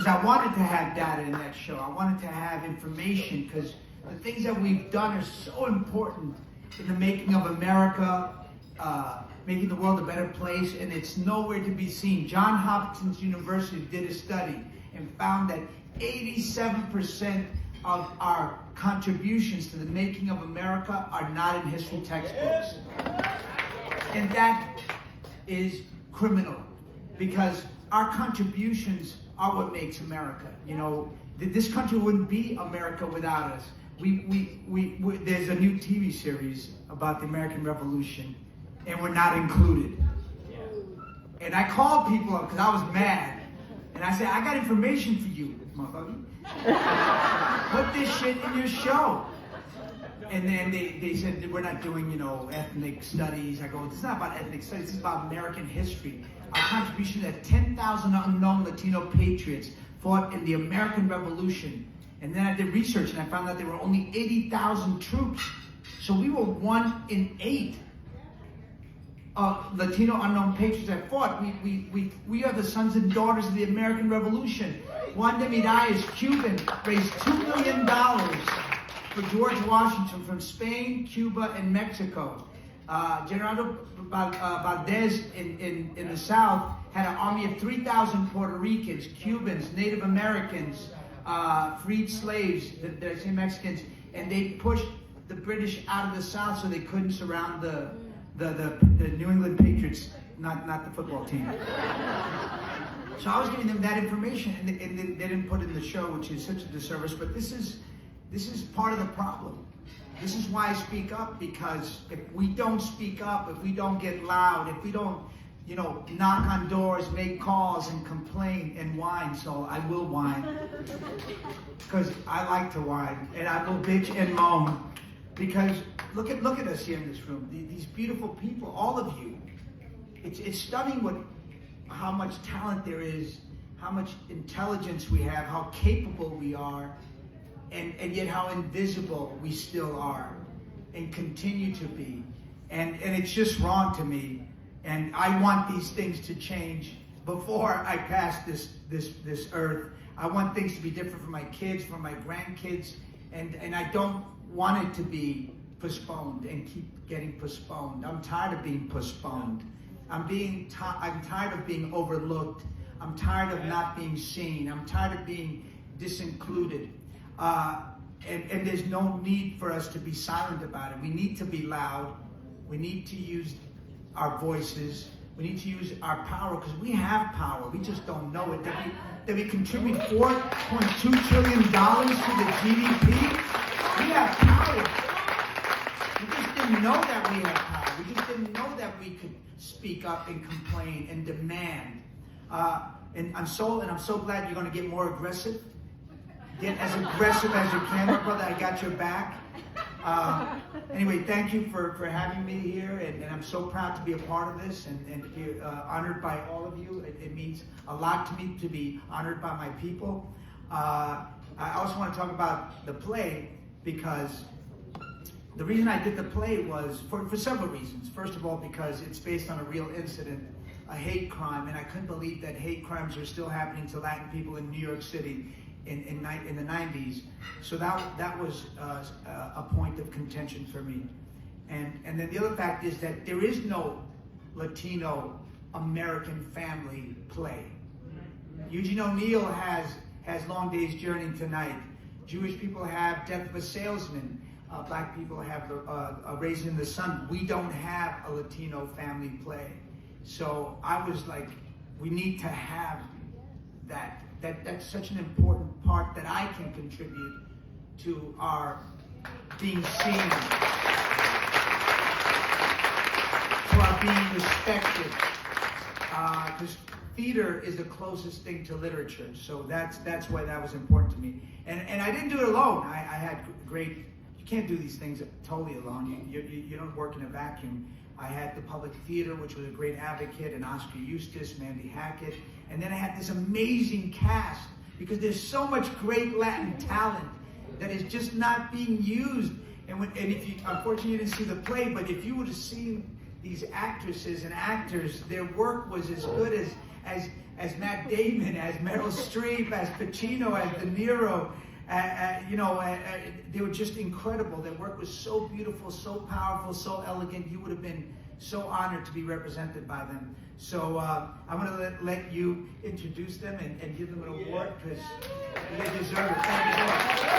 I wanted to have data in that show. I wanted to have information because the things that we've done are so important in the making of America, making the world a better place, and it's nowhere to be seen. Johns Hopkins University did a study and found that 87% of our contributions to the making of America are not in history textbooks. And that is criminal because our contributions are what makes America. You know, this country wouldn't be America without us. There's a new TV series about the American Revolution, and we're not included. And I called people up because I was mad. And I said, I got information for you, motherfucker. Put this shit in your show. And then they said, we're not doing, ethnic studies. I go, it's not about ethnic studies, it's about American history. Our contribution that 10,000 unknown Latino patriots fought in the American Revolution. And then I did research and I found out there were only 80,000 troops. So we were 1 in 8 Latino unknown patriots that fought. We are the sons and daughters of the American Revolution. Juan de Miralles, Cuban, raised $2 million for George Washington from Spain, Cuba, and Mexico. General Valdez in the South had an army of 3,000 Puerto Ricans, Cubans, Native Americans, freed slaves, the same Mexicans, and they pushed the British out of the South so they couldn't surround the New England Patriots, not the football team. So I was giving them that information, and they didn't put it in the show, which is such a disservice. But this is part of the problem. This is why I speak up, because if we don't speak up, if we don't get loud, if we don't, knock on doors, make calls, and complain and whine. So I will whine, because I like to whine, and I will bitch and moan. Because look at us here in this room. These beautiful people, all of you. It's stunning how much talent there is, how much intelligence we have, how capable we are, and yet how invisible we still are and continue to be. And it's just wrong to me. And I want these things to change before I pass this earth. I want things to be different for my kids, for my grandkids, and I don't want it to be postponed and keep getting postponed. I'm tired of being postponed. I'm tired of being overlooked. I'm tired of not being seen. I'm tired of being disincluded. And there's no need for us to be silent about it. We need to be loud. We need to use our voices. We need to use our power, because we have power. We just don't know it. That we contribute $4.2 trillion to the GDP. We have power. We just didn't know that we had power. We just didn't know that we could speak up and complain and demand. And I'm so glad you're going to get more aggressive. Get as aggressive as you can, my brother. I got your back. Anyway, thank you for having me here, and I'm so proud to be a part of this and to be honored by all of you. It means a lot to me to be honored by my people. I also want to talk about the play, because the reason I did the play was for several reasons. First of all, because it's based on a real incident, a hate crime, and I couldn't believe that hate crimes are still happening to Latin people in New York City in the 90s. So that was a point of contention for me. And then the other fact is that there is no Latino American family play. Eugene O'Neill has Long Day's Journey Tonight. Jewish people have Death of a Salesman. Black people have Raising the Sun. We don't have a Latino family play. So I was like, we need to have that. That's such an important part that I can contribute to our being seen, to our being respected. Because theater is the closest thing to literature, so that's why that was important to me. And I didn't do it alone. I had great. You can't do these things totally alone. You don't work in a vacuum. I had the Public Theater, which was a great advocate, and Oscar Eustis, Mandy Hackett. And then I had this amazing cast, because there's so much great Latin talent that is just not being used. And if you, unfortunately you didn't see the play, but if you would have seen these actresses and actors, their work was as good as Matt Damon, as Meryl Streep, as Pacino, as De Niro. They were just incredible. Their work was so beautiful, so powerful, so elegant. You would have been so honored to be represented by them. So I'm going to let you introduce them and give them an award because they deserve it. Thank you so much.